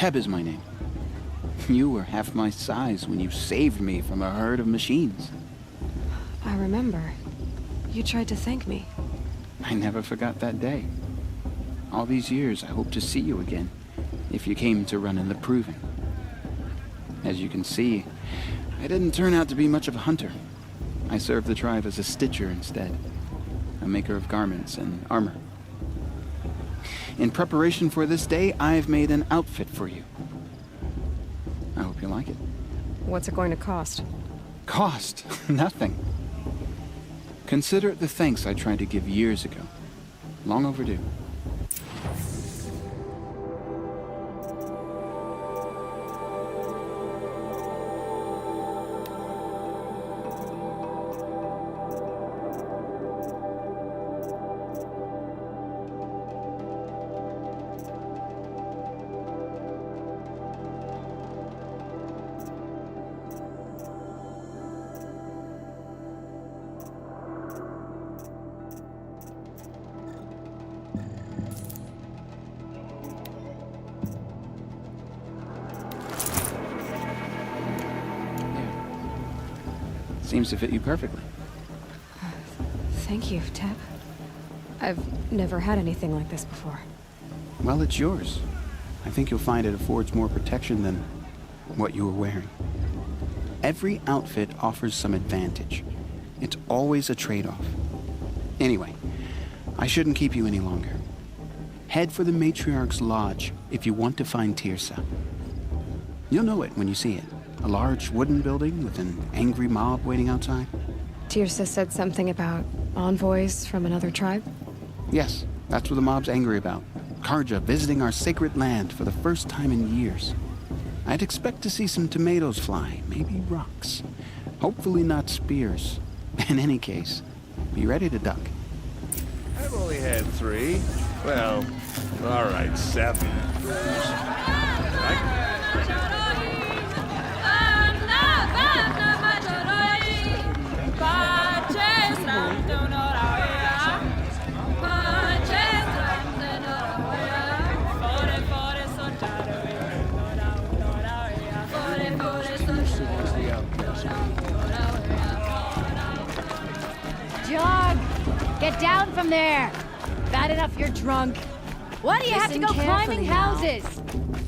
Teb is my name. You were half my size when you saved me from a herd of machines. I remember. You tried to thank me. I never forgot that day. All these years, I hope to see you again, if you came to run in the proving. As you can see, I didn't turn out to be much of a hunter. I served the tribe as a stitcher instead, a maker of garments and armor. In preparation for this day, I've made an outfit for you. I hope you like it. What's it going to cost? Cost? Nothing. Consider it the thanks I tried to give years ago. Long overdue. Seems to fit you perfectly. Thank you, Teb. I've never had anything like this before. Well, it's yours. I think you'll find it affords more protection than what you were wearing. Every outfit offers some advantage. It's always a trade-off. Anyway, I shouldn't keep you any longer. Head for the Matriarch's Lodge if you want to find Tirsa. You'll know it when you see it. A large wooden building with an angry mob waiting outside. Tirsa said something about envoys from another tribe? Yes, that's what the mob's angry about. Karja visiting our sacred land for the first time in years. I'd expect to see some tomatoes fly, maybe rocks. Hopefully not spears. In any case, be ready to duck. I've only had 3. Well, all right, 7. Jog! Get down from there! Bad enough you're drunk. Why do you have to go climbing houses?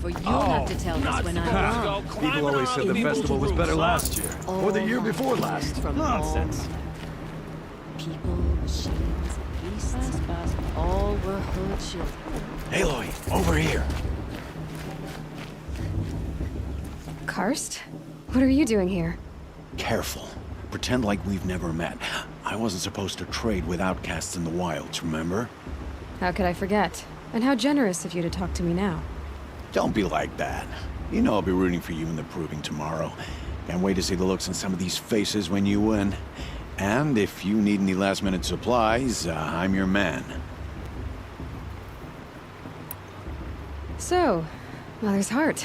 For you'll have to tell us when I'm wrong. People always said the festival was better last year. Or the year before last. Nonsense. People, machines, beasts, all were her children. Aloy, over here. Karst? What are you doing here? Careful. Pretend like we've never met. I wasn't supposed to trade with outcasts in the wilds, remember? How could I forget? And how generous of you to talk to me now. Don't be like that. You know I'll be rooting for you in the proving tomorrow. Can't wait to see the looks on some of these faces when you win. And if you need any last-minute supplies, I'm your man. So, Mother's Heart.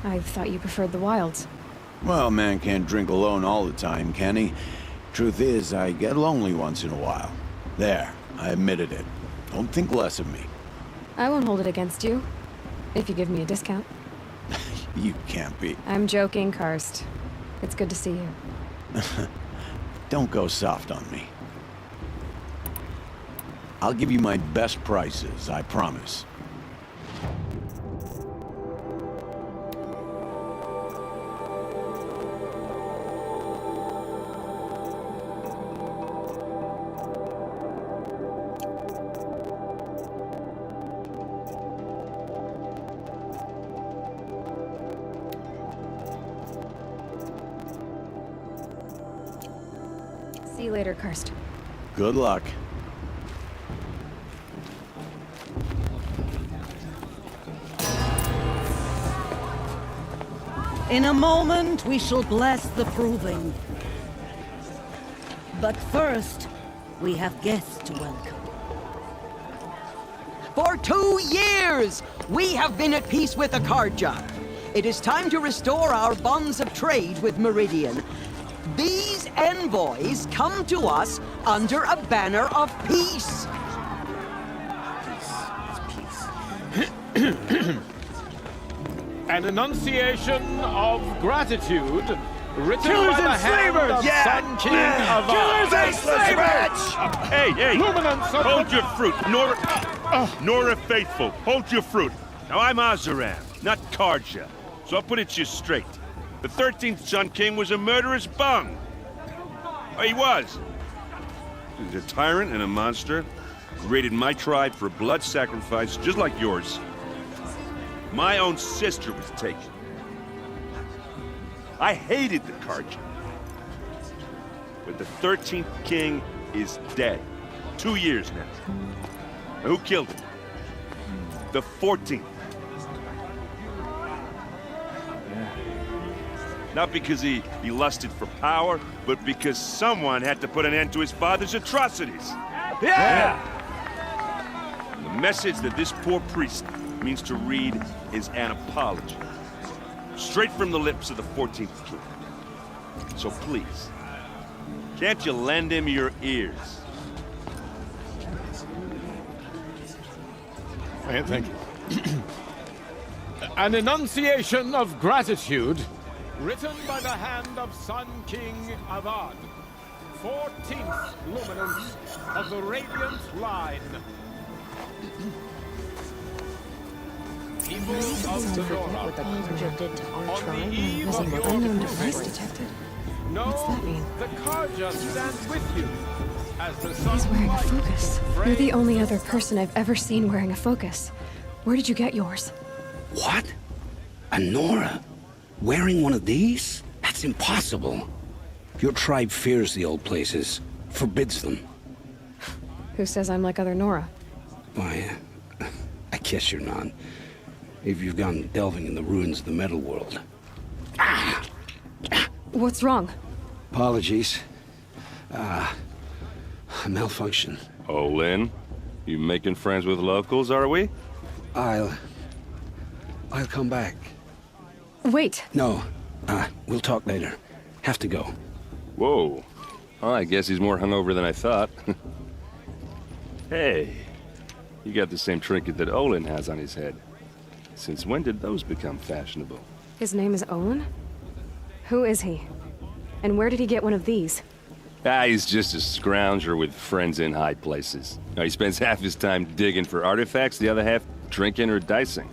I thought you preferred the wilds. Well, man can't drink alone all the time, can he? Truth is, I get lonely once in a while. There, I admitted it. Don't think less of me. I won't hold it against you. If you give me a discount. You can't be. I'm joking, Karst. It's good to see you. Don't go soft on me. I'll give you my best prices, I promise. See you later, Karst. Good luck. In a moment, we shall bless the proving. But first, we have guests to welcome. For 2 years, we have been at peace with the Karja. It is time to restore our bonds of trade with Meridian. These envoys come to us under a banner of peace. An enunciation of gratitude written by the hand of Sun King of Killers and slavers! Hey, Luminance of hold your fruit. Nora Faithful, hold your fruit. Now, I'm Azaram, not Karja, so I'll put it to you straight. The 13th Sun King was a murderous bung. Oh, he was. He's a tyrant and a monster. He raided my tribe for blood sacrifice, just like yours. My own sister was taken. I hated the Karja. But the 13th king is dead. 2 years now. Now, who killed him? The 14th. Not because he lusted for power, but because someone had to put an end to his father's atrocities. Yeah! The message that this poor priest means to read is an apology. Straight from the lips of the 14th king. So please, can't you lend him your ears? Thank you. An enunciation of gratitude written by the hand of Sun King Avad, 14th luminance of the Radiant Line. People of Sonora, What the Karja did to our on tribe? the eve Was of an your unknown device deliverance, detected? know What's that mean? the Karja stands with you as the He's sun's wearing a light focus. You're frames the only other person I've ever seen wearing a focus. Where did you get yours? What? A Nora? Wearing one of these? That's impossible. Your tribe fears the old places, forbids them. Who says I'm like other Nora? Why, I guess you're not. If you've gone delving in the ruins of the metal world. What's wrong? Apologies. A malfunction. Oh, Lynn, you making friends with locals, are we? I'll come back. Wait. No, we'll talk later. Have to go. Whoa. Well, I guess he's more hungover than I thought. Hey, you got the same trinket that Olin has on his head. Since when did those become fashionable? His name is Owen? Who is he? And where did he get one of these? He's just a scrounger with friends in high places. Now, he spends half his time digging for artifacts, the other half drinking or dicing.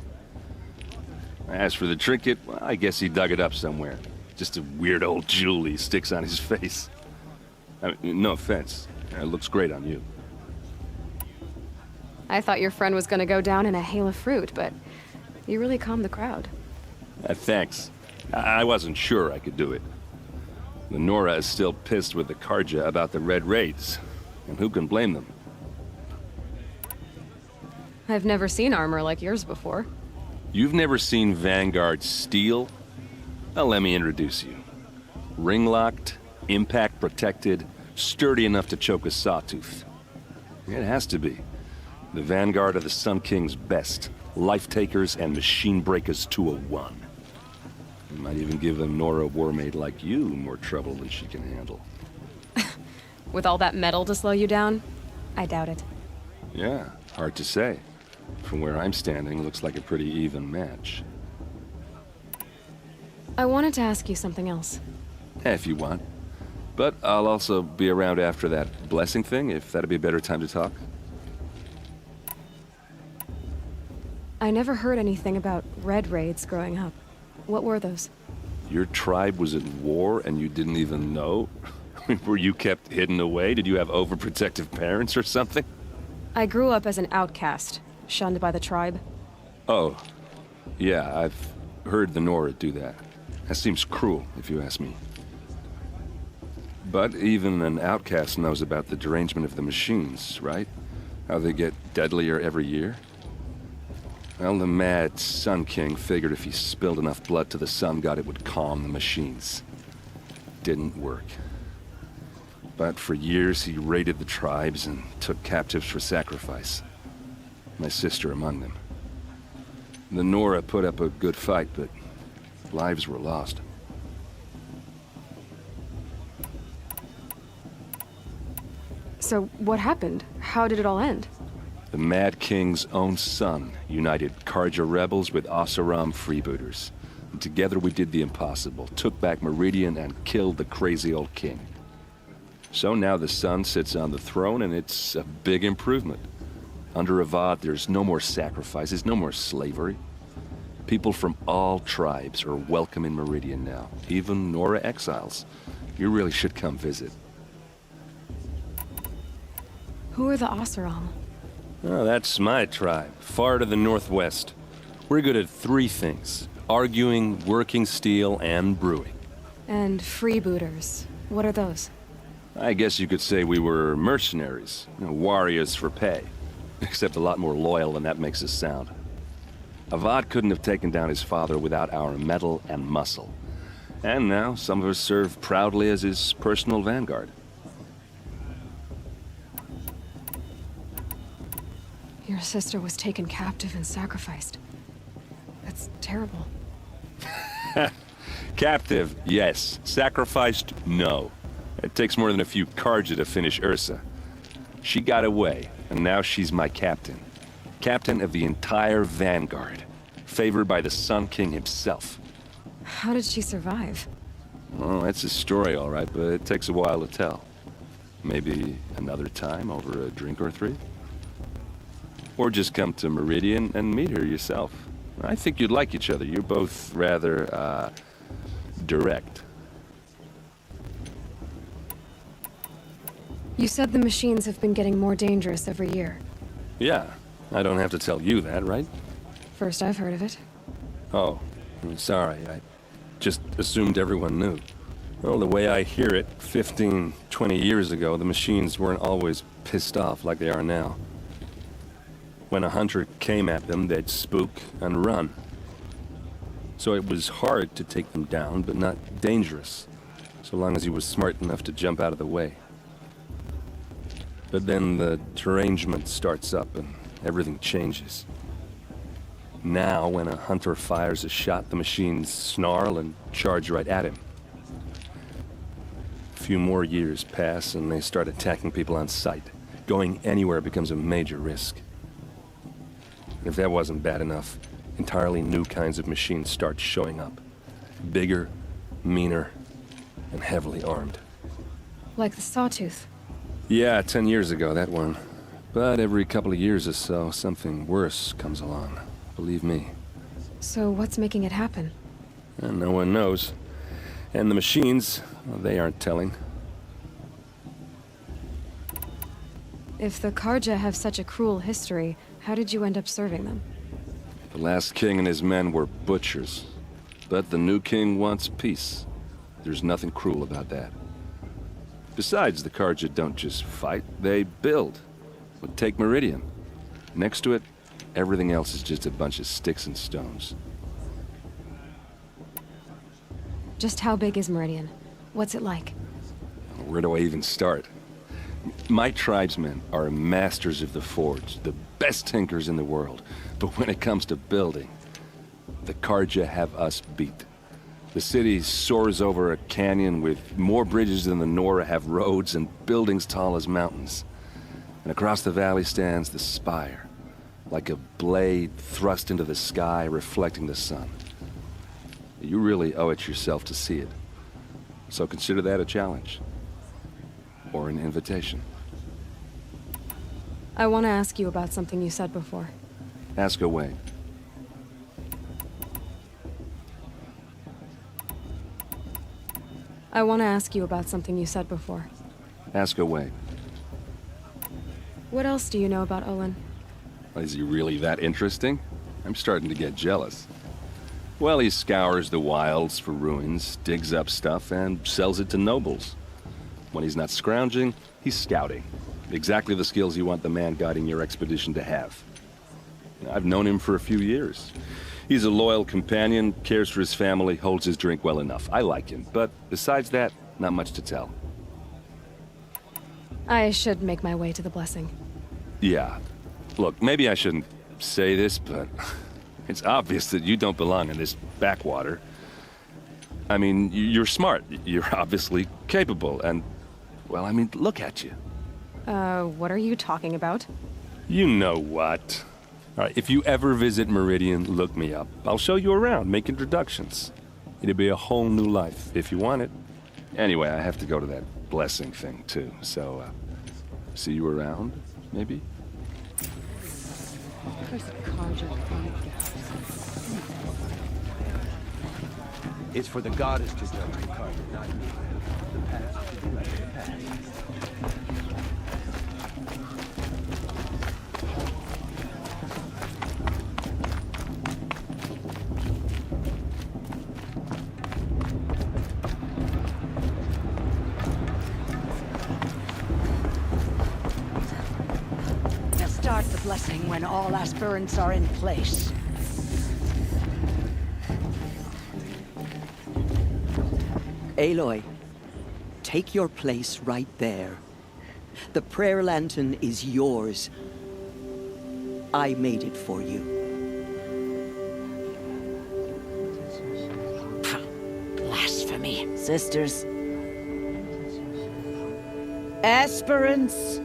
As for the trinket, well, I guess he dug it up somewhere. Just a weird old jewel he sticks on his face. I mean, no offense. It looks great on you. I thought your friend was gonna go down in a hail of fruit, but you really calmed the crowd. Thanks. I wasn't sure I could do it. The Nora is still pissed with the Karja about the Red Raids. And who can blame them? I've never seen armor like yours before. You've never seen Vanguard steel? Well, let me introduce you. Ring-locked, impact-protected, sturdy enough to choke a sawtooth. It has to be. The Vanguard of the Sun King's best. Life-takers and machine-breakers to a one. You might even give a Nora warmaid like you more trouble than she can handle. With all that metal to slow you down? I doubt it. Yeah, hard to say. From where I'm standing, looks like a pretty even match. I wanted to ask you something else. If you want. But I'll also be around after that blessing thing, if that'd be a better time to talk. I never heard anything about red raids growing up. What were those? Your tribe was at war and you didn't even know? Were you kept hidden away? Did you have overprotective parents or something? I grew up as an outcast, shunned by the tribe. Oh, yeah, I've heard the Nora do that. That seems cruel, if you ask me. But even an outcast knows about the derangement of the machines, right? How they get deadlier every year? Well, the mad Sun King figured if he spilled enough blood to the Sun God, it would calm the machines. Didn't work. But for years, he raided the tribes and took captives for sacrifice. My sister among them. The Nora put up a good fight, but lives were lost. So what happened? How did it all end? The Mad King's own son united Karja rebels with Oseram freebooters. And together we did the impossible, took back Meridian and killed the crazy old king. So now the son sits on the throne and it's a big improvement. Under Avad, there's no more sacrifices, no more slavery. People from all tribes are welcome in Meridian now, even Nora exiles. You really should come visit. Who are the Oseram? Oh, that's my tribe, far to the northwest. We're good at 3 things: arguing, working steel, and brewing. And freebooters. What are those? I guess you could say we were mercenaries, warriors for pay. Except a lot more loyal than that makes us sound. Avad couldn't have taken down his father without our metal and muscle. And now some of us serve proudly as his personal vanguard. Your sister was taken captive and sacrificed. That's terrible. Captive, yes. Sacrificed, no. It takes more than a few Karja to finish Ursa. She got away, and now she's my captain. Captain of the entire vanguard. Favored by the Sun King himself. How did she survive? Oh, that's a story, all right, but it takes a while to tell. Maybe another time over a drink or 3? Or just come to Meridian and meet her yourself. I think you'd like each other. You're both rather, direct. You said the machines have been getting more dangerous every year. Yeah, I don't have to tell you that, right? First I've heard of it. Oh, I'm sorry. I just assumed everyone knew. Well, the way I hear it, 15, 20 years ago, the machines weren't always pissed off like they are now. When a hunter came at them, they'd spook and run. So it was hard to take them down, but not dangerous, so long as he was smart enough to jump out of the way. But then the derangement starts up and everything changes. Now, when a hunter fires a shot, the machines snarl and charge right at him. A few more years pass and they start attacking people on sight. Going anywhere becomes a major risk. If that wasn't bad enough, entirely new kinds of machines start showing up. Bigger, meaner, and heavily armed. Like the Sawtooth. Yeah, 10 years ago, that one. But every couple of years or so, something worse comes along. Believe me. So what's making it happen? And no one knows. And the machines, well, they aren't telling. If the Karja have such a cruel history, how did you end up serving them? The last king and his men were butchers. But the new king wants peace. There's nothing cruel about that. Besides, the Karja don't just fight, they build. But take Meridian. Next to it, everything else is just a bunch of sticks and stones. Just how big is Meridian? What's it like? Where do I even start? My tribesmen are masters of the forge, the best tinkers in the world. But when it comes to building, the Karja have us beat. The city soars over a canyon with more bridges than the Nora have roads and buildings tall as mountains. And across the valley stands the spire, like a blade thrust into the sky reflecting the sun. You really owe it yourself to see it. So consider that a challenge. Or an invitation. I want to ask you about something you said before. Ask away. I want to ask you about something you said before. Ask away. What else do you know about Olin? Is he really that interesting? I'm starting to get jealous. Well, he scours the wilds for ruins, digs up stuff, and sells it to nobles. When he's not scrounging, he's scouting. Exactly the skills you want the man guiding your expedition to have. I've known him for a few years. He's a loyal companion, cares for his family, holds his drink well enough. I like him, but besides that, not much to tell. I should make my way to the blessing. Yeah. Look, maybe I shouldn't say this, but it's obvious that you don't belong in this backwater. I mean, you're smart. You're obviously capable, and, well, I mean, look at you. What are you talking about? You know what? All right, if you ever visit Meridian, look me up. I'll show you around, make introductions. It'll be a whole new life, if you want it. Anyway, I have to go to that blessing thing, too. So, see you around, maybe? It's for the goddess to judge the karma, not me. The past should be left in the past. They'll start the blessing when all aspirants are in place. Aloy, take your place right there. The prayer lantern is yours. I made it for you. Blasphemy, sisters. Aspirants,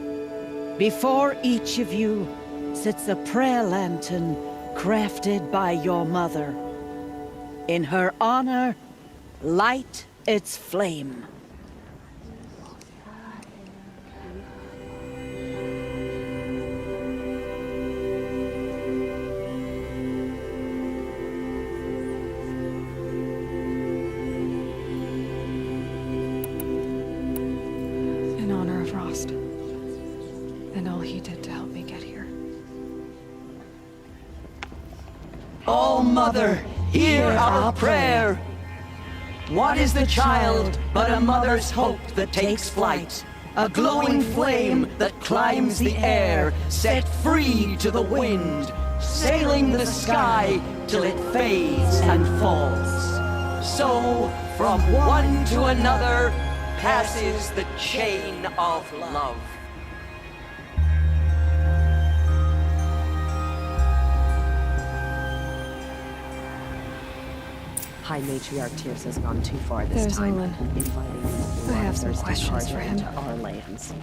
before each of you sits a prayer lantern crafted by your mother. In her honor, light its flame. In honor of Rost. And all he did to help me get here. Oh, Mother, hear our prayer. What is the child but a mother's hope that takes flight? A glowing flame that climbs the air, set free to the wind, sailing the sky till it fades and falls. So, from one to another, passes the chain of love. High Matriarch Tears has gone too far this There's time. Olin. Inviting I have some questions for him. into our lands.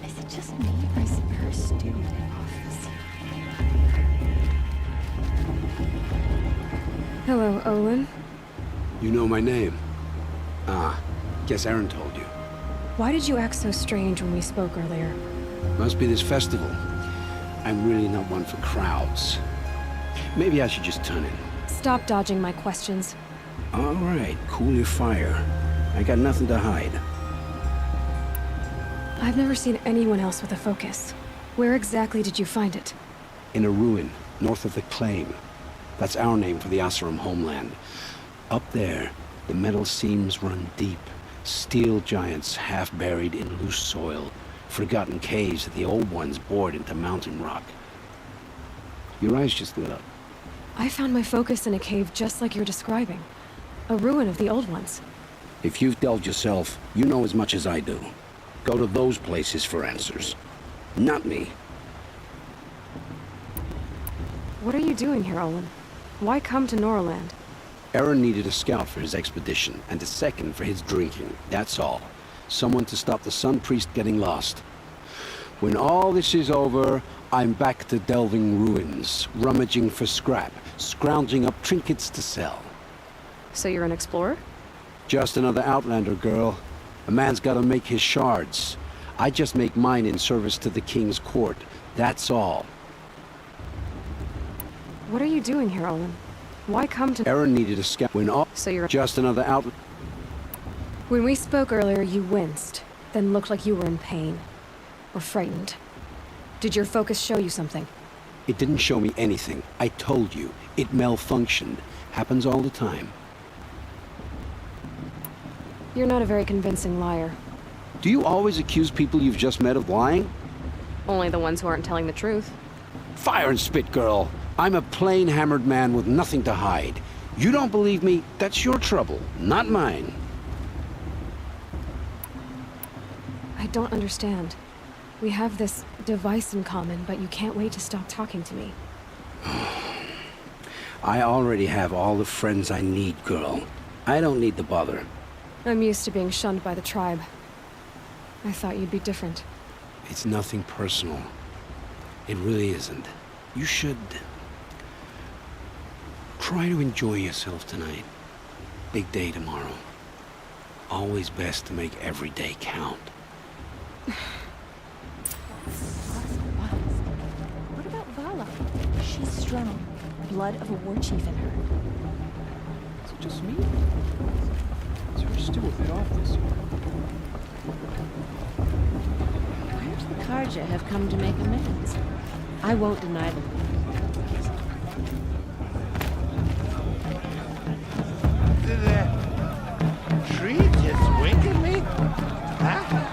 Is it just me, or is her student office? Hello, Olin. You know my name? Ah, guess Aaron told you. Why did you act so strange when we spoke earlier? Must be this festival. I'm really not one for crowds. Maybe I should just turn in. Stop dodging my questions. All right, cool your fire. I got nothing to hide. I've never seen anyone else with a focus. Where exactly did you find it? In a ruin, north of the Claim. That's our name for the Oseram homeland. Up there, the metal seams run deep. Steel giants half buried in loose soil. Forgotten caves that the old ones bored into mountain rock. Your eyes just lit up. I found my focus in a cave just like you're describing. A ruin of the old ones. If you've delved yourself, you know as much as I do. Go to those places for answers. Not me. What are you doing here, Olin? Why come to Norland? Aaron needed a scout for his expedition, and a second for his drinking. That's all. Someone to stop the Sun Priest getting lost. When all this is over, I'm back to delving ruins, rummaging for scrap, scrounging up trinkets to sell. So you're an explorer? Just another Outlander, girl. A man's gotta make his shards. I just make mine in service to the King's court. That's all. What are you doing here, Olin? Why come to... Aaron needed a scout. When all... So you're... Just another Outlander. When we spoke earlier, you winced, then looked like you were in pain. Or frightened. Did your focus show you something? It didn't show me anything. I told you. It malfunctioned. Happens all the time. You're not a very convincing liar. Do you always accuse people you've just met of lying? Only the ones who aren't telling the truth. Fire and spit, girl. I'm a plain hammered man with nothing to hide. You don't believe me? That's your trouble, not mine. I don't understand. We have this device in common, but you can't wait to stop talking to me. I already have all the friends I need, girl. I don't need the bother. I'm used to being shunned by the tribe. I thought you'd be different. It's nothing personal. It really isn't. You should try to enjoy yourself tonight. Big day tomorrow. Always best to make every day count. What about Vala? She's strong. Blood of a war chief in her. Is it just me? Is her still a bit off this year? Perhaps the Karja have come to make amends. I won't deny them. Did that tree just wink at me? Huh?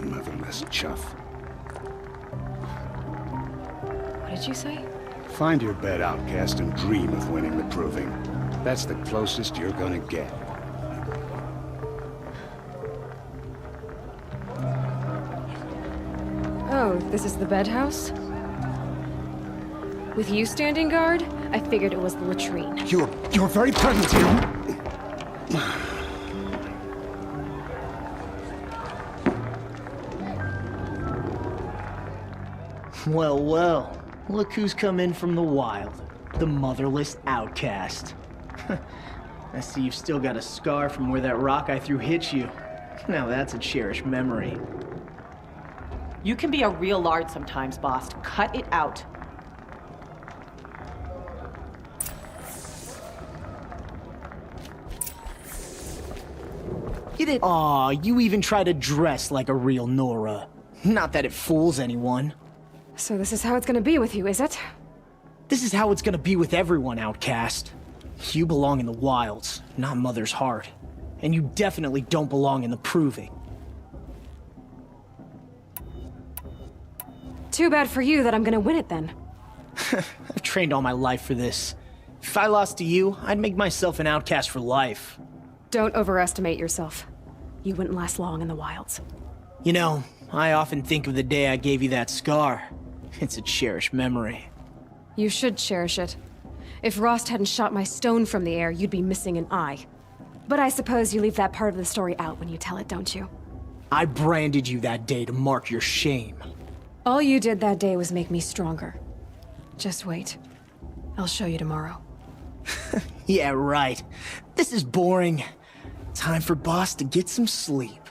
Motherless chuff. What did you say? Find your bed, outcast, and dream of winning the proving. That's the closest you're gonna get. Oh, this is the bed house? With you standing guard, I figured it was the latrine. You're very present here. Well, well. Look who's come in from the wild. The motherless outcast. I see you've still got a scar from where that rock I threw hit you. Now that's a cherished memory. You can be a real lard sometimes, boss. Cut it out. You did. Aw, you even try to dress like a real Nora. Not that it fools anyone. So this is how it's gonna be with you, is it? This is how it's gonna be with everyone, outcast. You belong in the wilds, not Mother's heart. And you definitely don't belong in the proving. Too bad for you that I'm gonna win it then. I've trained all my life for this. If I lost to you, I'd make myself an outcast for life. Don't overestimate yourself. You wouldn't last long in the wilds. You know, I often think of the day I gave you that scar. It's a cherished memory. You should cherish it. If Rost hadn't shot my stone from the air, you'd be missing an eye. But I suppose you leave that part of the story out when you tell it, don't you? I branded you that day to mark your shame. All you did that day was make me stronger. Just wait. I'll show you tomorrow. Yeah, right. This is boring. Time for Boss to get some sleep.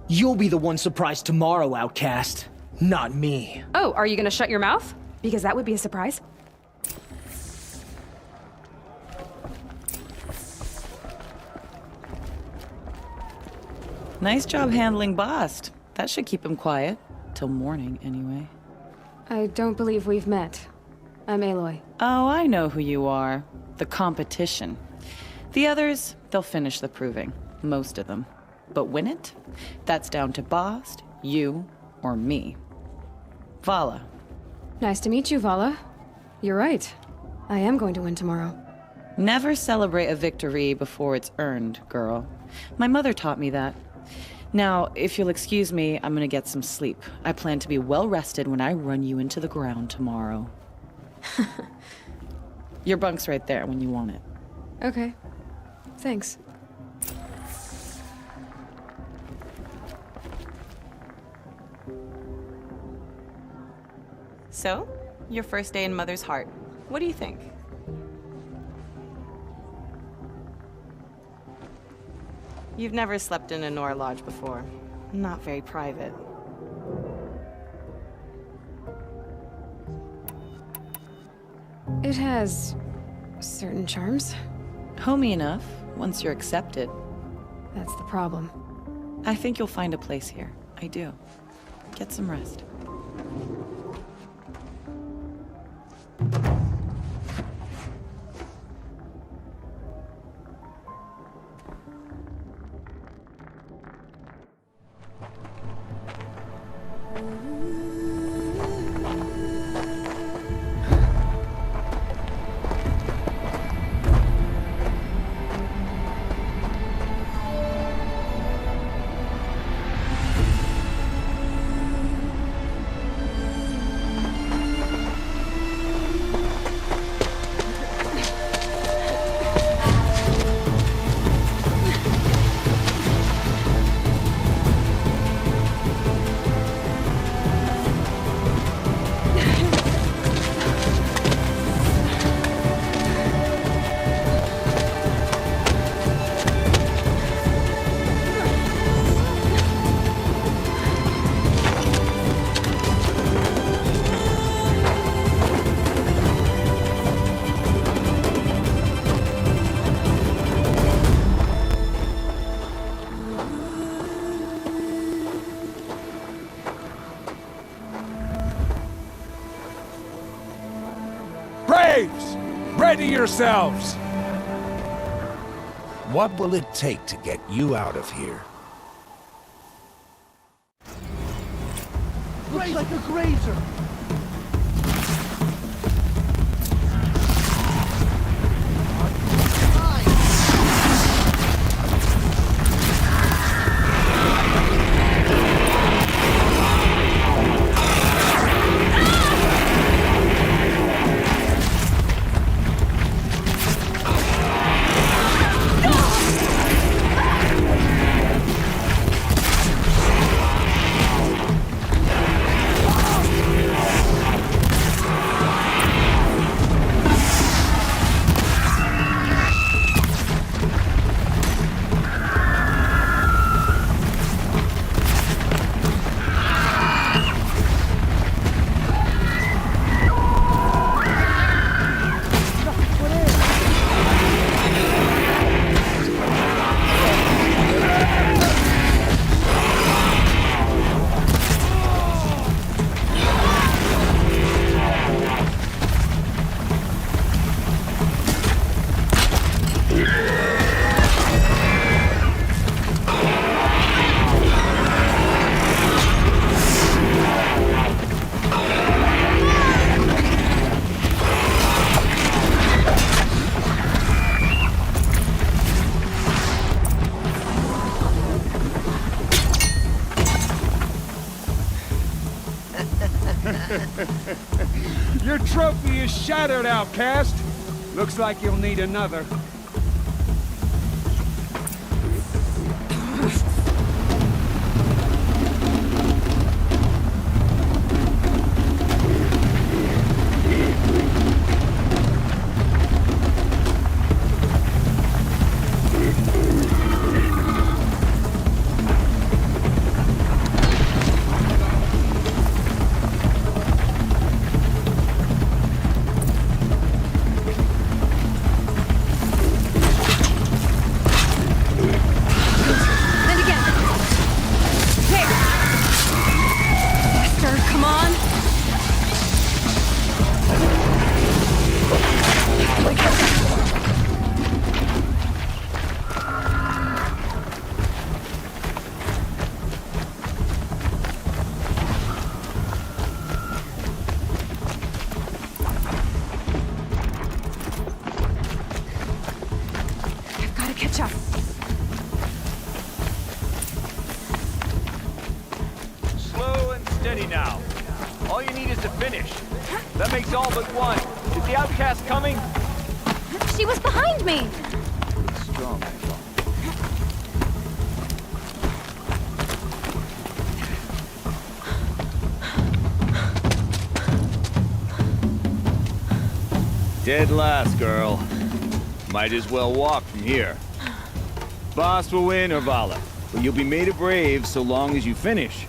You'll be the one surprised tomorrow, outcast. Not me. Oh, are you gonna shut your mouth? Because that would be a surprise. Nice job handling Bast. That should keep him quiet. Till morning, anyway. I don't believe we've met. I'm Aloy. Oh, I know who you are. The competition. The others, they'll finish the proving. Most of them. But win it? That's down to Bast, you, or me. Vala. Nice to meet you, Vala. You're right. I am going to win tomorrow. Never celebrate a victory before it's earned, girl. My mother taught me that. Now, if you'll excuse me, I'm gonna get some sleep. I plan to be well rested when I run you into the ground tomorrow. Your bunk's right there when you want it. Okay. Thanks. So, your first day in Mother's heart. What do you think? You've never slept in a Nora lodge before. Not very private. It has certain charms. Homey enough, once you're accepted. That's the problem. I think you'll find a place here. I do. Get some rest. Braves! Ready yourselves! What will it take to get you out of here? Looks like a grazer. Your trophy is shattered, outcast. Looks like you'll need another. Slow and steady now. All you need is to finish. That makes all but one. Is the outcast coming? She was behind me! It's strong, I thought. Dead last, girl. Might as well walk from here. Boss will win, or Vala, but you'll be made a brave so long as you finish.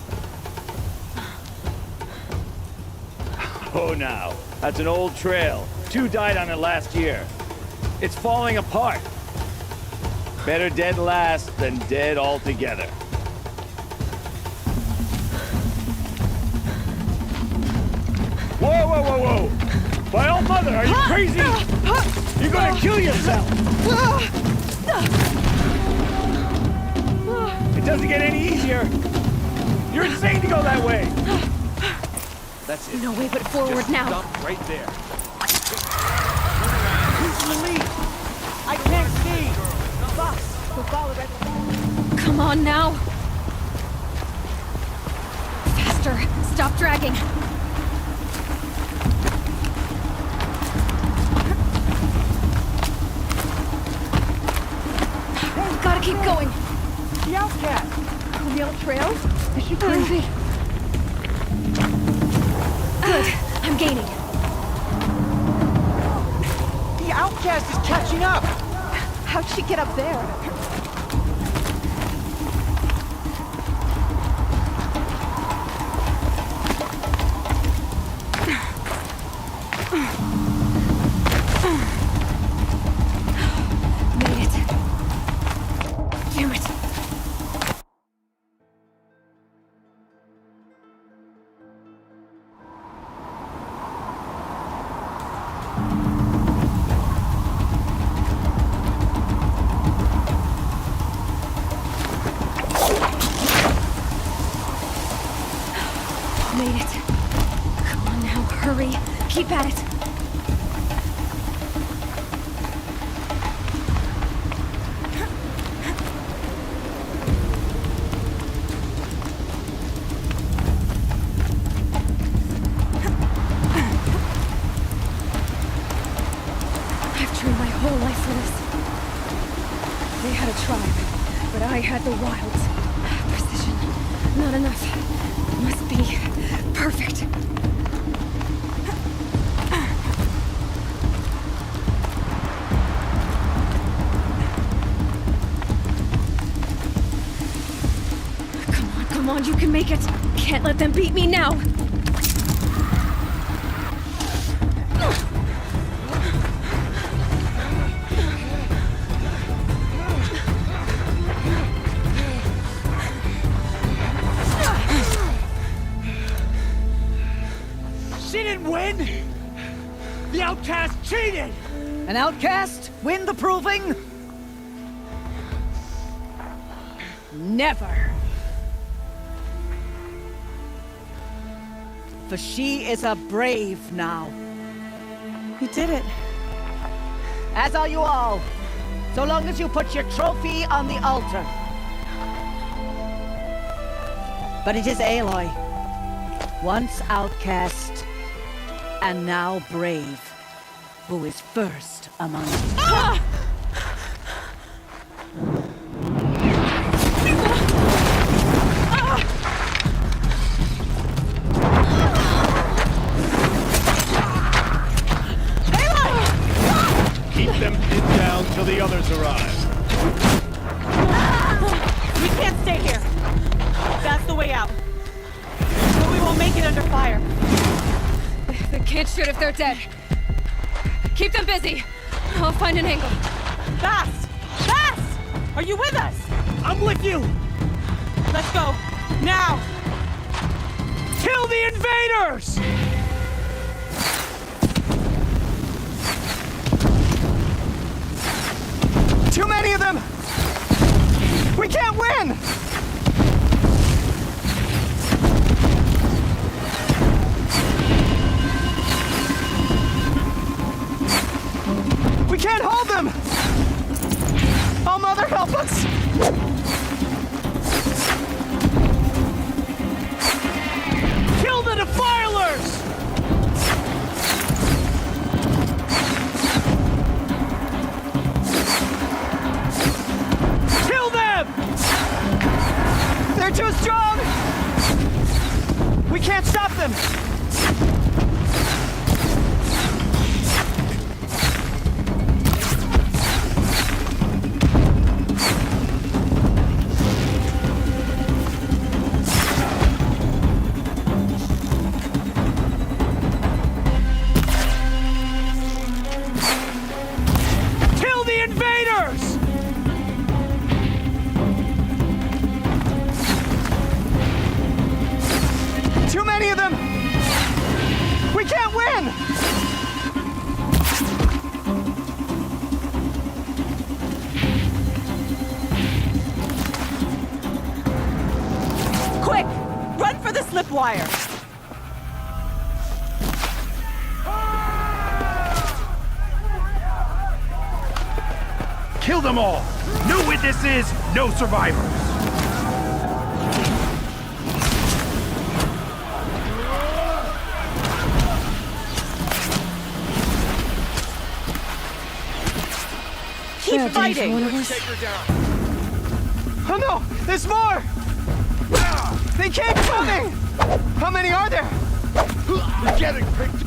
Oh, now, that's an old trail. 2 died on it last year. It's falling apart. Better dead last than dead altogether. Whoa, whoa, whoa, whoa! By all mother, are you crazy? You're gonna kill yourself! It doesn't get any easier! You're insane to go that way! That's it. No way but forward Just now. Stop right there. Who's in the lead? I can't see! Boss, we'll follow that. Come on now! Faster! Stop dragging! Gotta keep going! The outcast! On the old trails? Is she crazy? Good. I'm gaining. The outcast is catching up! How'd she get up there? Made it. Damn it. hurry. Keep at it. I've trained my whole life for this. They had a tribe, but I had the wilds. Precision. Not enough. Must be perfect. Come on, you can make it. Can't let them beat me now. She didn't win! The outcast cheated! An outcast win the proving? Never. For she is a brave now. You did it. As are you all. So long as you put your trophy on the altar. But it is Aloy. Once outcast, and now brave, who is first among us. Ah! Keep them pinned down till the others arrive. We can't stay here. That's the way out. But we won't make it under fire. They can't shoot if they're dead. Keep them busy. I'll find an angle. Fast! Fast! Are you with us? I'm with you! Let's go. Now! Kill the invaders! Too many of them! We can't win! We can't hold them! Oh, Mother, help us! Kill the defilers! Kill them! They're too strong! We can't stop them! Kill the invaders! Too many of them! We can't win! Quick! Run for the slip wire! Kill them all! No witnesses, no survivors! Keep fighting! Oh no! There's more! They keep coming! How many are there? We're getting picked.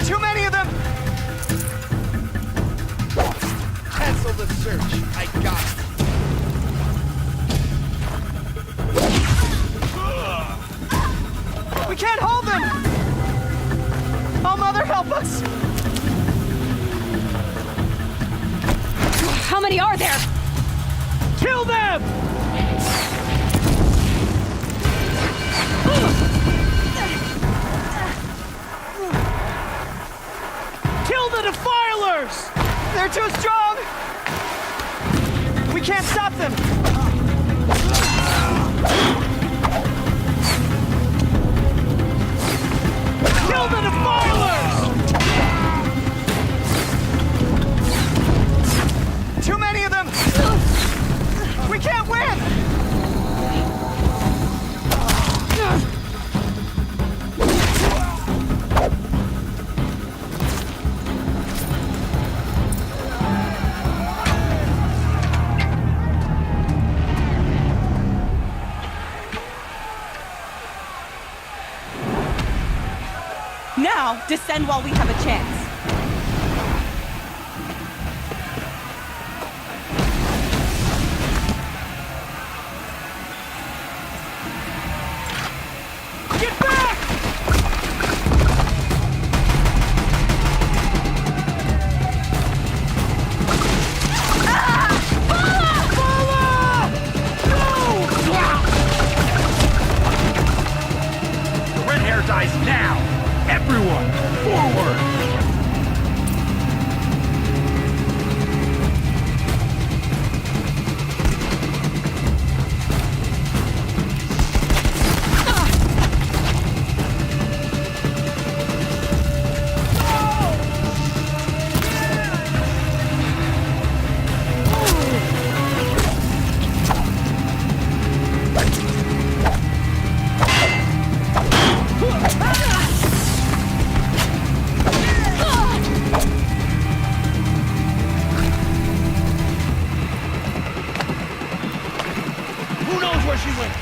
Too many of them! Cancel the search. I got it. them! Kill the defilers! They're too strong! We can't stop them! Kill the defilers! Too many of them! We can't win! Now, descend while we have a chance. Get back! The red hair dies now! Everyone, forward! Who knows where she went?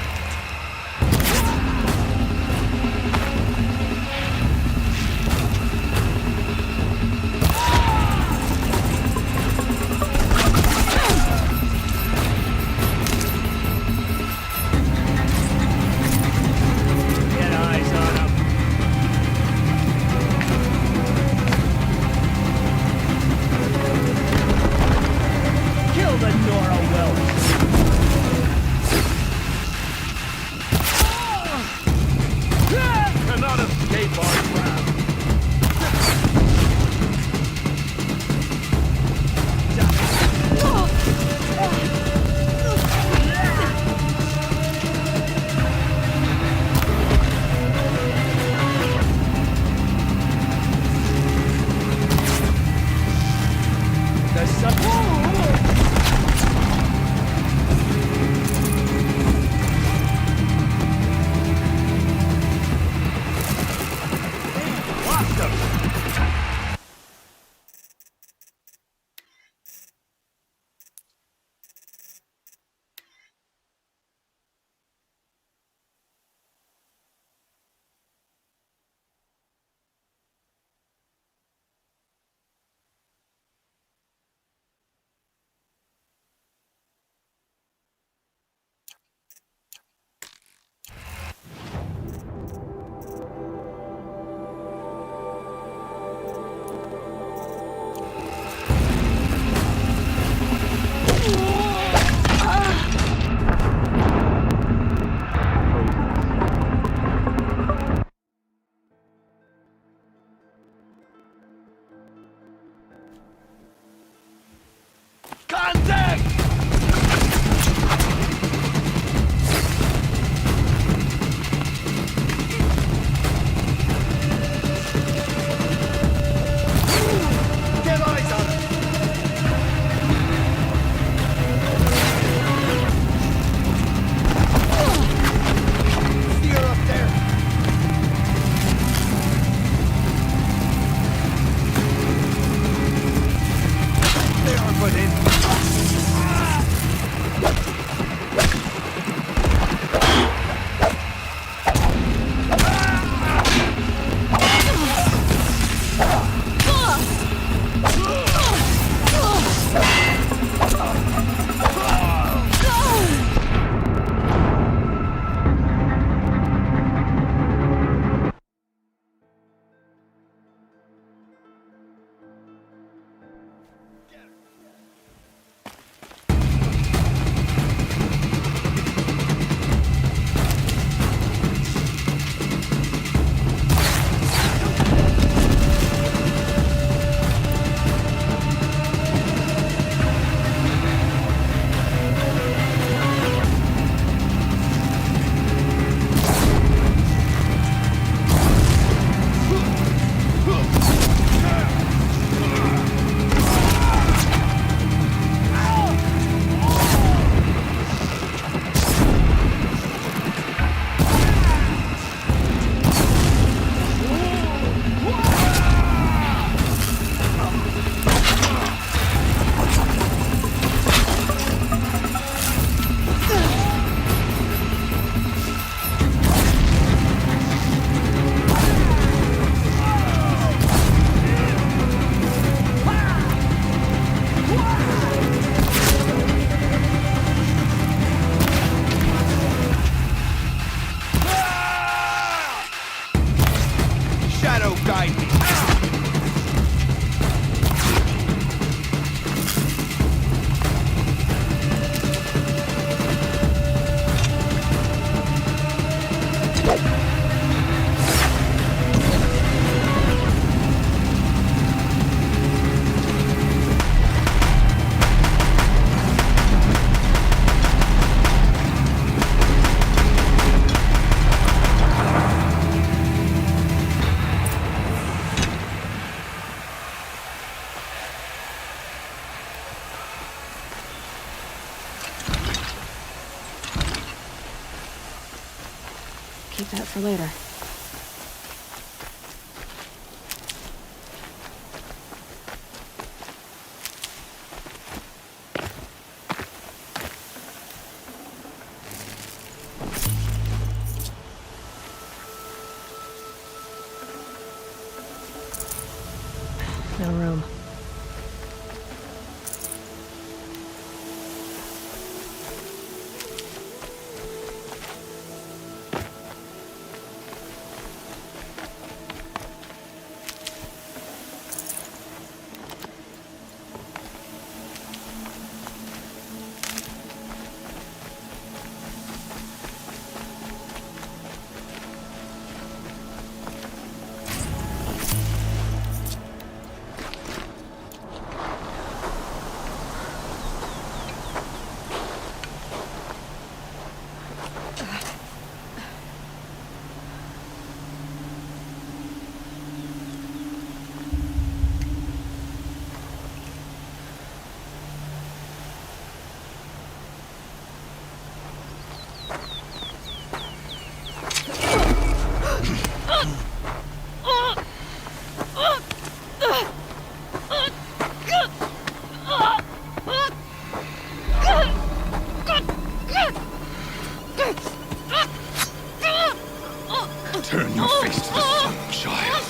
Get eyes on him. Kill the Nora Welch! keep that for later. No room. Turn your face to the sun, child.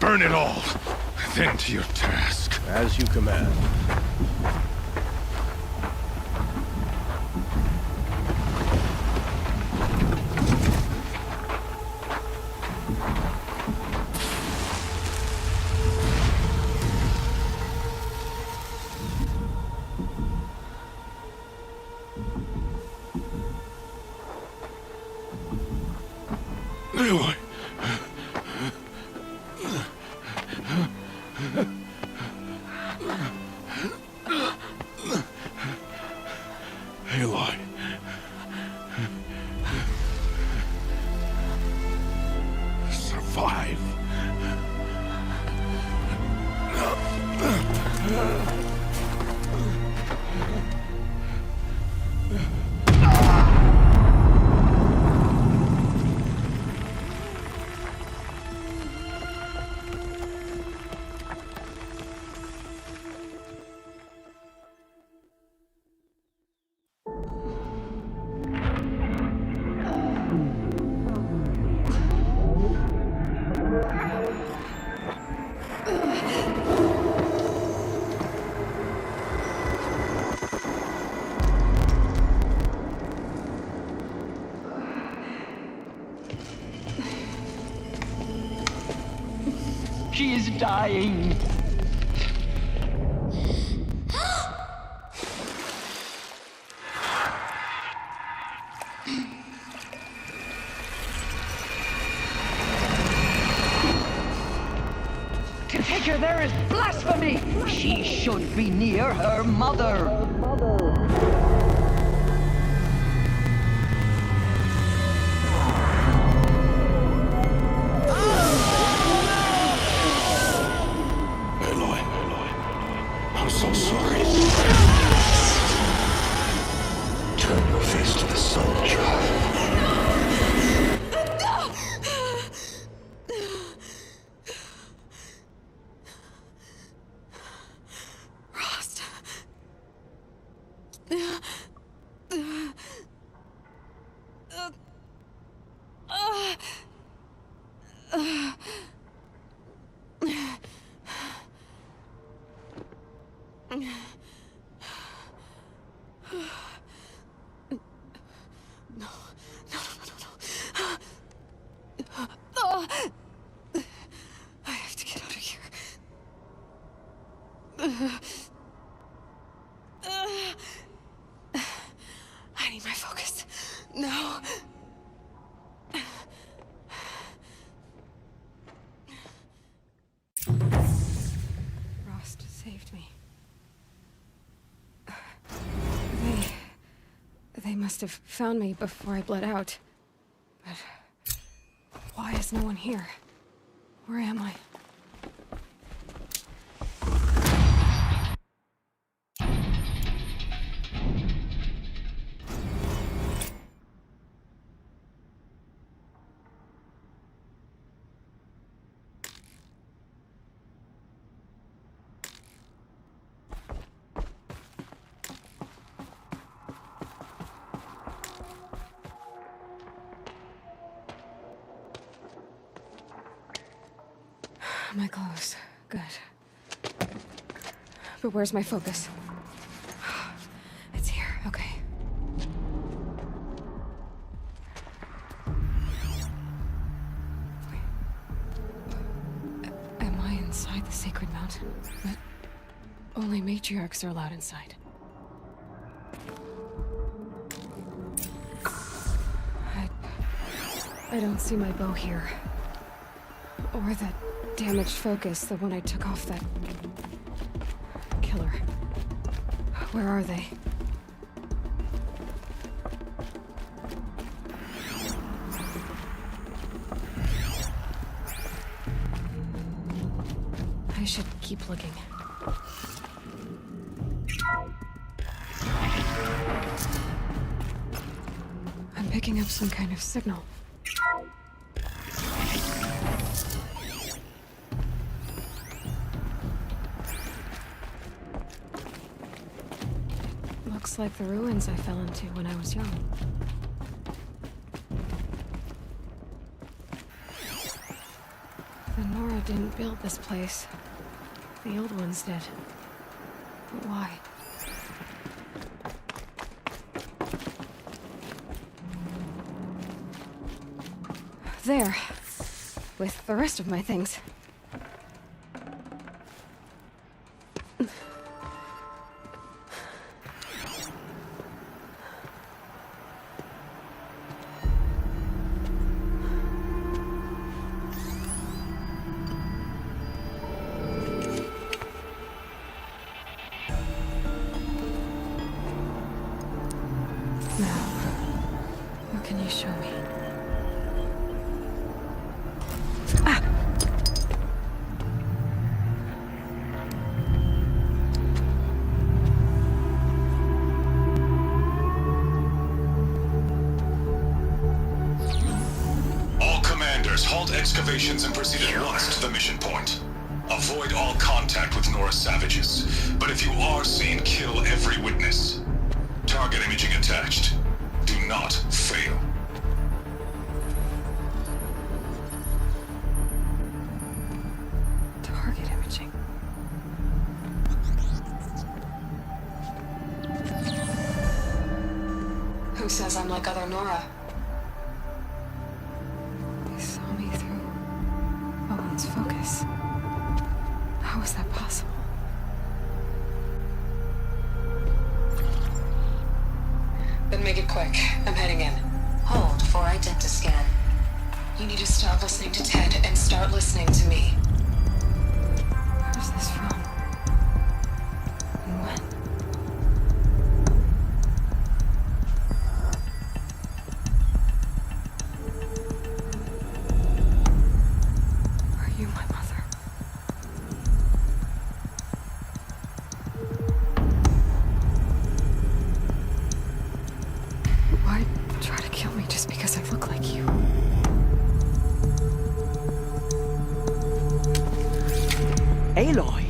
Burn it all, then to your task. As you command. Aloy. Aloy. Survive. She is dying. To take her there is blasphemy. She should be near her mother. I'm so sorry. Turn your face to the sun, child. Rost. I need my focus. No. Frost saved me. They must have found me before I bled out. But why is no one here? Where am I? My clothes. Good. But where's my focus? It's here. Okay. Wait. Am I inside the sacred mountain? But only matriarchs are allowed inside. I don't see my bow here. Or that damaged focus, the one I took off that killer. Where are they? I should keep looking. I'm picking up some kind of signal. Looks like the ruins I fell into when I was young. The Nora didn't build this place. The old ones did. But why? There. With the rest of my things. What can you show me? All commanders, halt excavations and proceed at once to the mission point. Avoid all contact with Nora savages, but if you are seen, kill every witness. Target imaging attached. Do not fail. Target imaging. Who says I'm like other Nora? They saw me through Owen's focus. How is that possible? Then make it quick. I'm heading in. Hold for identiscan. You need to stop listening to Ted and start listening to me. Where's this from? And when? Are you my mother? Why try to kill me just because I look like you? Aloy,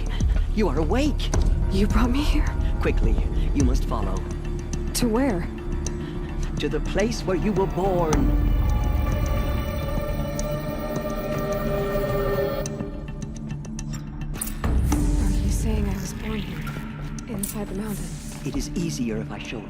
you are awake. You brought me here? Quickly, you must follow. To where? To the place where you were born. Are you saying I was born here? Inside the mountain? It is easier if I show you.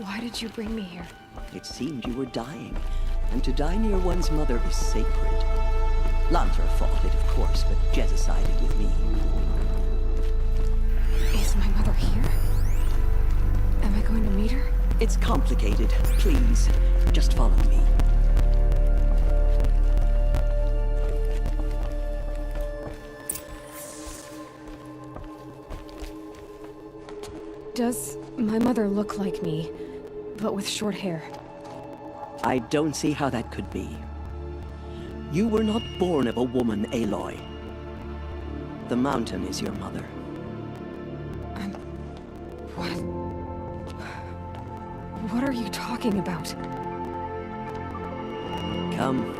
Why did you bring me here? It seemed you were dying, and to die near one's mother is sacred. Lantra fought it, of course, but Jezza sided with me. Is my mother here? Am I going to meet her? It's complicated. Please, just follow me. Does my mother look like me, but with short hair? I don't see how that could be. You were not born of a woman, Aloy. The mountain is your mother. What? What are you talking about? Come.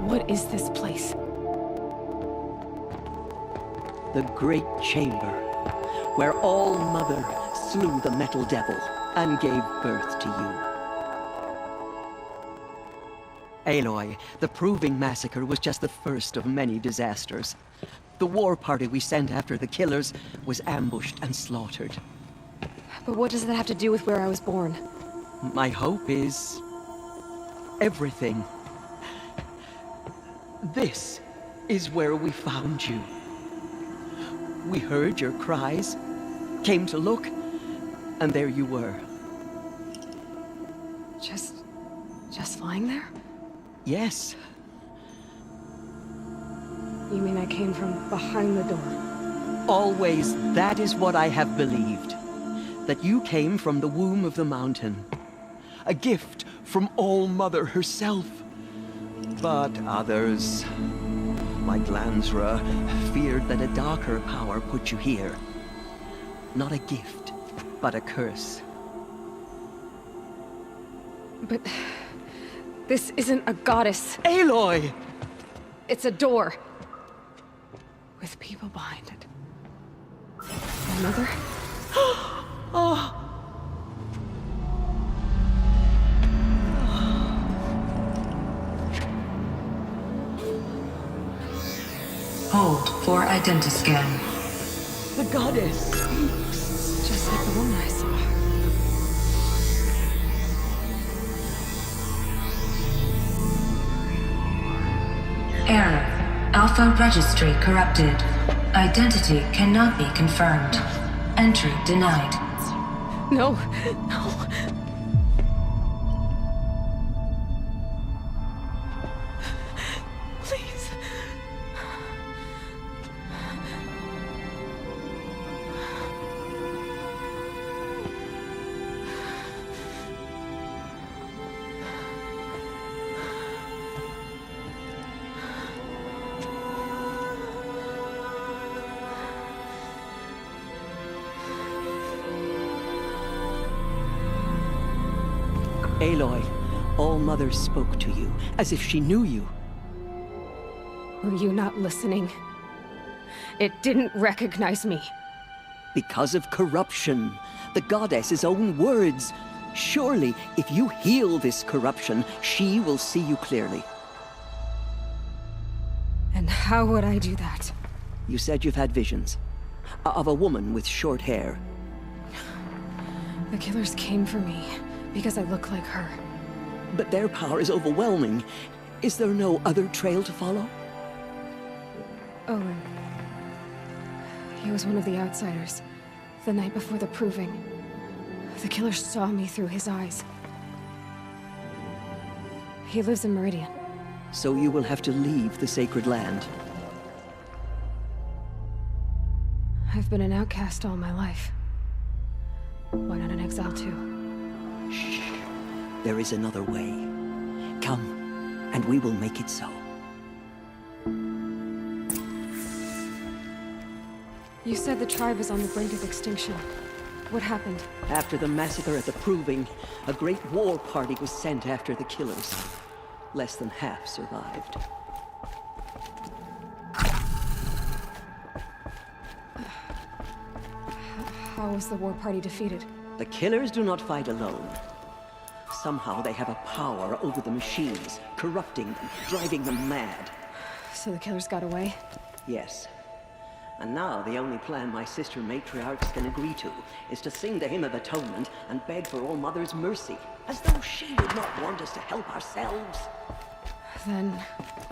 What is this place? The Great Chamber, where All-Mother slew the Metal Devil and gave birth to you. Aloy, the Proving Massacre was just the first of many disasters. The war party we sent after the killers was ambushed and slaughtered. But what does that have to do with where I was born? My hope is... everything. This is where we found you. We heard your cries, came to look, and there you were. Just lying there? Yes. You mean I came from behind the door? Always, that is what I have believed. That you came from the womb of the mountain. A gift from All-Mother herself. But others, like Lansra, feared that a darker power put you here. Not a gift, but a curse. But... this isn't a goddess. Aloy! It's a door. With people behind it. My mother? Oh! Hold for identiscan. The goddess speaks. Just like the woman I saw. Error. Alpha registry corrupted. Identity cannot be confirmed. Entry denied. No, no. Please. Aloy, All-Mother spoke to you, as if she knew you. Were you not listening? It didn't recognize me. Because of corruption. The goddess's own words. Surely, if you heal this corruption, she will see you clearly. And how would I do that? You said you've had visions. Of a woman with short hair. The killers came for me. Because I look like her. But their power is overwhelming. Is there no other trail to follow? Owen. He was one of the outsiders. The night before the Proving. The killers saw me through his eyes. He lives in Meridian. So you will have to leave the sacred land. I've been an outcast all my life. Why not an exile too? Shh. There is another way. Come, and we will make it so. You said the tribe is on the brink of extinction. What happened? After the massacre at the Proving, a great war party was sent after the killers. Less than half survived. How was the war party defeated? The killers do not fight alone. Somehow they have a power over the machines, corrupting them, driving them mad. So the killers got away? Yes. And now the only plan my sister matriarchs can agree to is to sing the hymn of atonement and beg for All Mother's mercy, as though she would not want us to help ourselves. Then,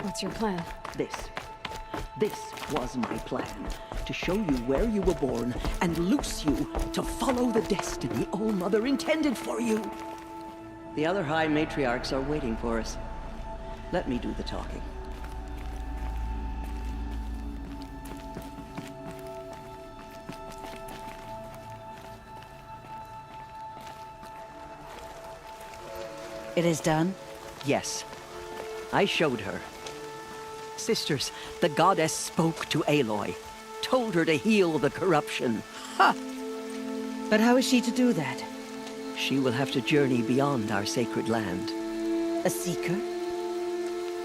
what's your plan? This was my plan. To show you where you were born and loose you to follow the destiny All Mother intended for you. The other High Matriarchs are waiting for us. Let me do the talking. It is done? Yes. I showed her. Sisters, the goddess spoke to Aloy, told her to heal the corruption. Ha! But how is she to do that? She will have to journey beyond our sacred land. A seeker?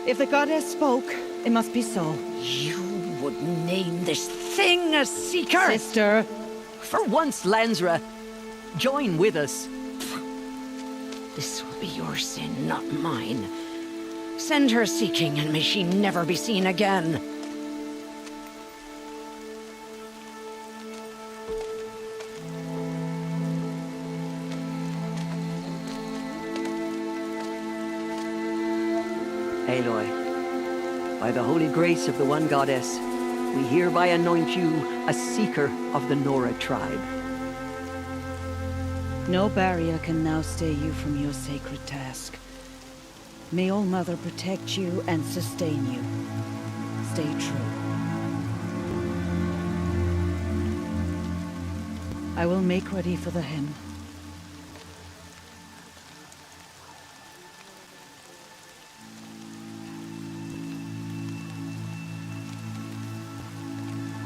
If the goddess spoke, it must be so. You would name this thing a seeker? Sister! For once, Lansra, join with us. This will be your sin, not mine. Send her seeking, and may she never be seen again. Aloy, by the holy grace of the one goddess, we hereby anoint you a seeker of the Nora tribe. No barrier can now stay you from your sacred task. May All Mother protect you and sustain you. Stay true. I will make ready for the hymn.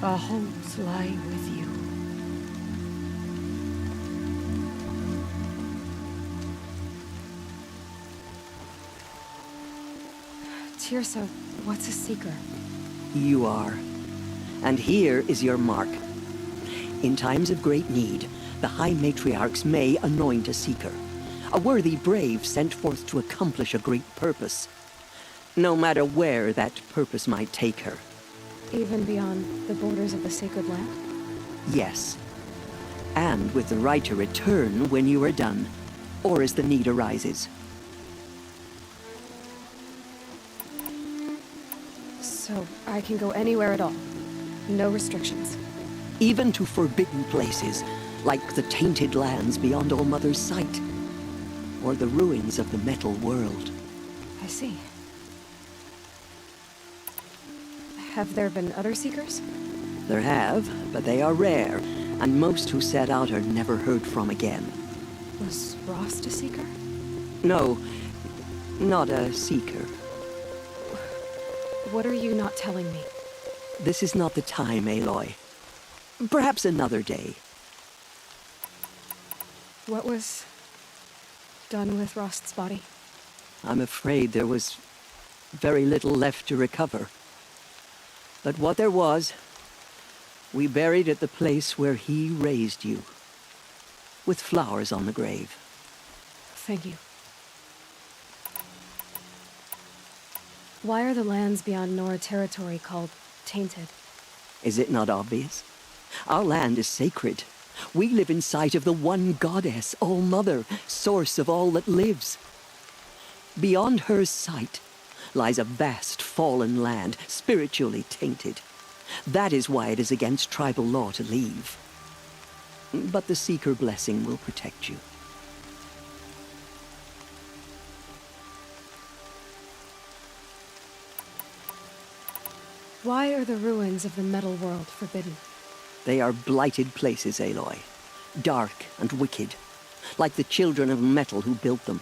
Our hopes lie with you. Tirsa, what's a seeker? You are. And here is your mark. In times of great need, the High Matriarchs may anoint a seeker. A worthy brave sent forth to accomplish a great purpose. No matter where that purpose might take her. Even beyond the borders of the sacred land? Yes. And with the right to return when you are done, or as the need arises. So I can go anywhere at all? No restrictions? Even to forbidden places, like the tainted lands beyond All Mother's sight. Or the ruins of the metal world. I see. Have there been other seekers? There have, but they are rare, and most who set out are never heard from again. Was Rost a seeker? No, not a seeker. What are you not telling me? This is not the time, Aloy. Perhaps another day. What was done with Rost's body? I'm afraid there was very little left to recover. But what there was, we buried at the place where he raised you, with flowers on the grave. Thank you. Why are the lands beyond Nora territory called tainted? Is it not obvious? Our land is sacred. We live in sight of the one goddess, All Mother, source of all that lives. Beyond her sight lies a vast fallen land, spiritually tainted. That is why it is against tribal law to leave. But the Seeker blessing will protect you. Why are the ruins of the metal world forbidden? They are blighted places, Aloy. Dark and wicked, like the children of metal who built them.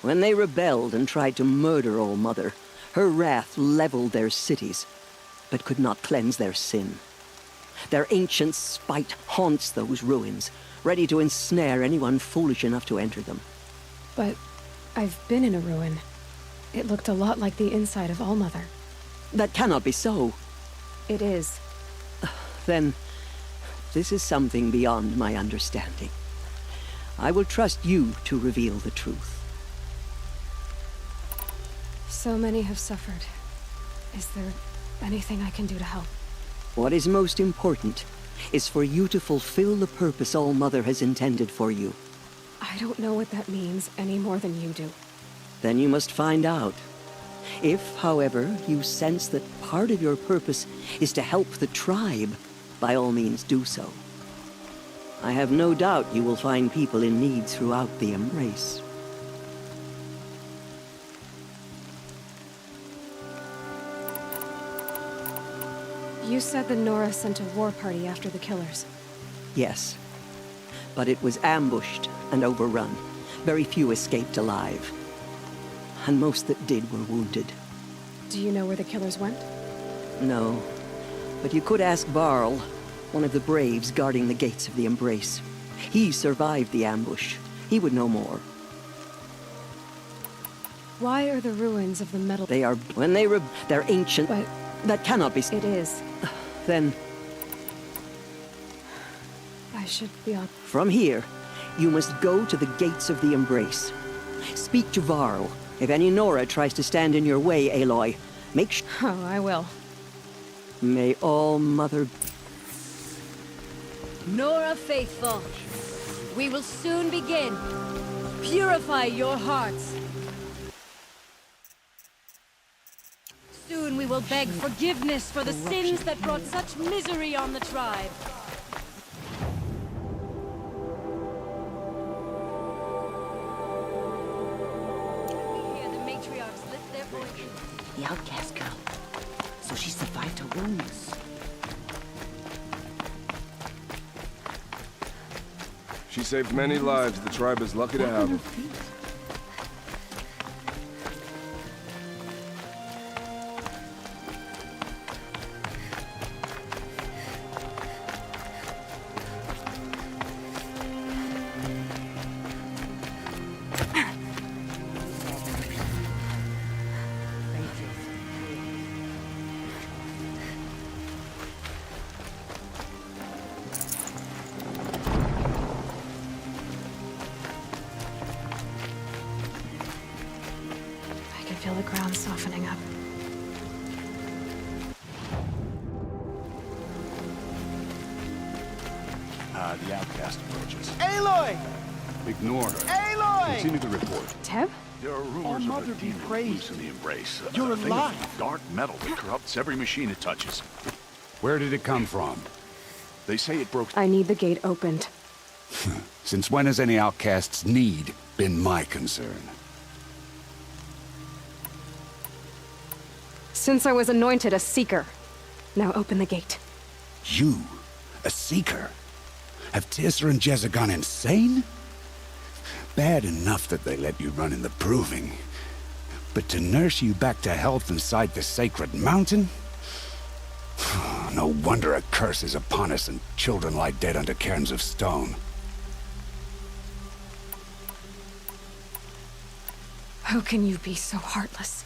When they rebelled and tried to murder All Mother, her wrath leveled their cities, but could not cleanse their sin. Their ancient spite haunts those ruins, ready to ensnare anyone foolish enough to enter them. But I've been in a ruin. It looked a lot like the inside of All Mother. That cannot be so. It is. Then, this is something beyond my understanding. I will trust you to reveal the truth. So many have suffered. Is there anything I can do to help? What is most important is for you to fulfill the purpose All-Mother has intended for you. I don't know what that means any more than you do. Then you must find out. If, however, you sense that part of your purpose is to help the tribe, by all means do so. I have no doubt you will find people in need throughout the Embrace. You said that Nora sent a war party after the killers. Yes, but it was ambushed and overrun. Very few escaped alive. And most that did were wounded. Do you know where the killers went? No, but you could ask Varl, one of the Braves guarding the gates of the Embrace. He survived the ambush. He would know more. Why are the ruins of the metal... They are... they're ancient... But... that cannot be... It is. Then... I should be on... From here, you must go to the gates of the Embrace. Speak to Varl. If any Nora tries to stand in your way, Aloy, make sure... Oh, I will. May All-Mother... Nora Faithful, we will soon begin. Purify your hearts. Soon we will beg forgiveness for the sins that brought such misery on the tribe. Hear the matriarchs lift their voices. The outcast girl. So she survived her wounds. She saved many lives. The tribe is lucky to have her. I can feel the ground softening up. The outcast approaches. Aloy! Ignore her. Aloy! Continue the report. Teb? There are rumors of a demon loose in the Embrace. You're a thing alive. of dark metal that corrupts every machine it touches. Where did it come from? They say it broke... I need the gate opened. Since when has any outcast's need been my concern? Since I was anointed a Seeker. Now open the gate. You? A Seeker? Have Tissa and Jezza gone insane? Bad enough that they let you run in the Proving. But to nurse you back to health inside the sacred mountain? No wonder a curse is upon us and children lie dead under cairns of stone. How can you be so heartless?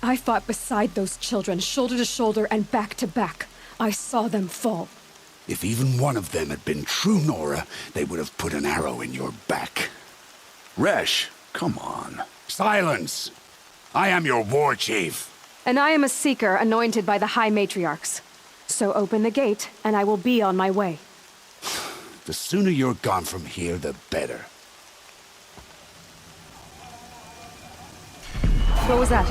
I fought beside those children, shoulder to shoulder and back to back. I saw them fall. If even one of them had been true Nora, they would have put an arrow in your back. Resh, come on. Silence! I am your war chief. And I am a Seeker anointed by the High Matriarchs. So open the gate, and I will be on my way. The sooner you're gone from here, the better. What was that?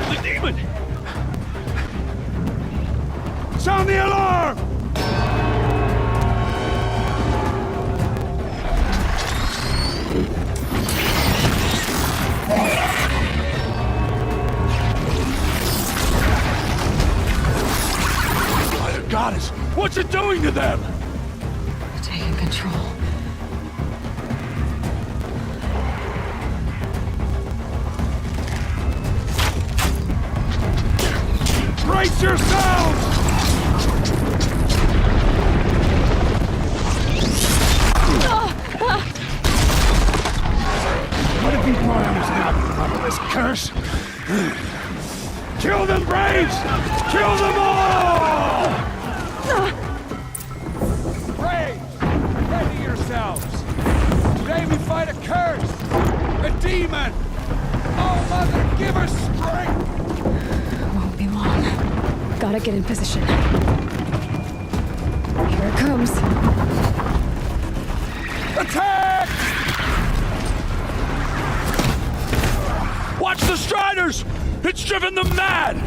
The demon! Sound the alarm! By the goddess, what's it doing to them? Taking control. Brace yourselves! Miles now, under this curse. Kill them, Braves! Kill them all! Braves, ready yourselves. Today we fight a curse, a demon. Oh, Mother, give us strength. Won't be long. Gotta get in position. Here it comes. Attack! Watch the Striders! It's driven them mad!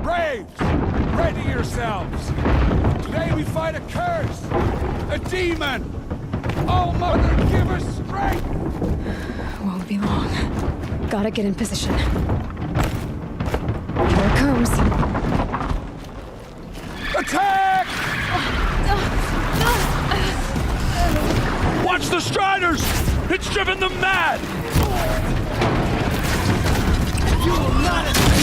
Braves, ready yourselves. Today we fight a curse, a demon. Oh, Mother, give us strength. Won't be long. Gotta get in position. Here it comes. Attack! Watch the Striders! It's driven them mad! You will not escape!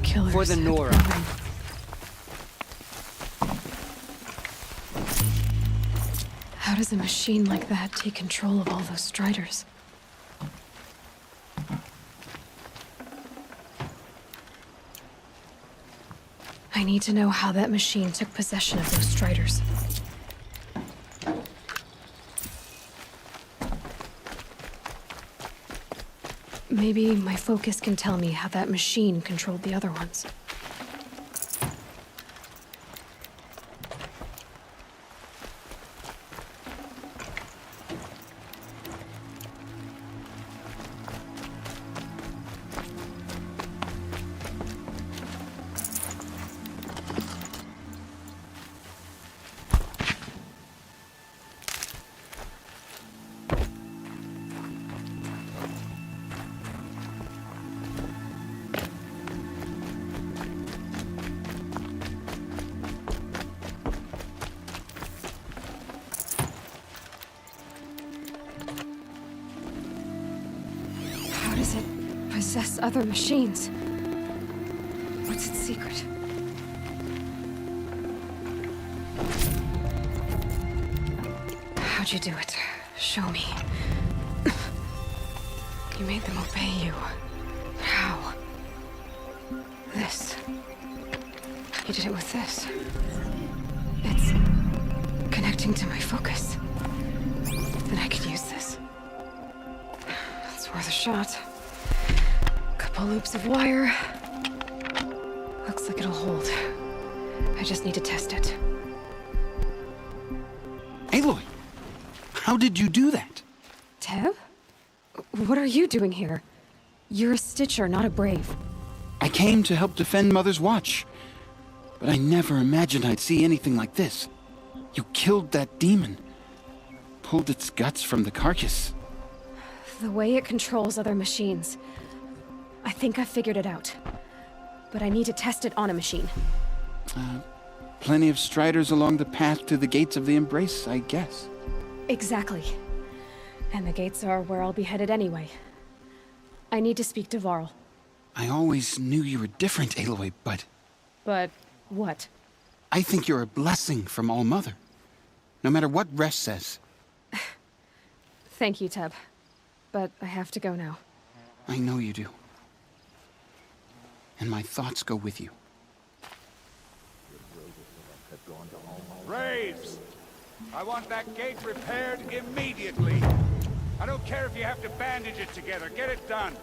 killers. For the Nora. How does a machine like that take control of all those Striders? I need to know how that machine took possession of those Striders. Maybe my focus can tell me how that machine controlled the other ones. Possess other machines. What's its secret? How'd you do it? Show me. You made them obey you. How? This. You did it with this. It's connecting to my focus. Then I could use this. It's worth a shot. Loops of wire. Looks like it'll hold. I just need to test it. Aloy! How did you do that? Tev? What are you doing here? You're a Stitcher, not a Brave. I came to help defend Mother's Watch. But I never imagined I'd see anything like this. You killed that demon. Pulled its guts from the carcass. The way it controls other machines. I think I figured it out. But I need to test it on a machine. Plenty of Striders along the path to the gates of the Embrace, I guess. Exactly. And the gates are where I'll be headed anyway. I need to speak to Varl. I always knew you were different, Aloy, but... But what? I think you're a blessing from All-Mother. No matter what Resh says. Thank you, Teb. But I have to go now. I know you do. And my thoughts go with you. Braves! I want that gate repaired immediately. I don't care if you have to bandage it together. Get it done.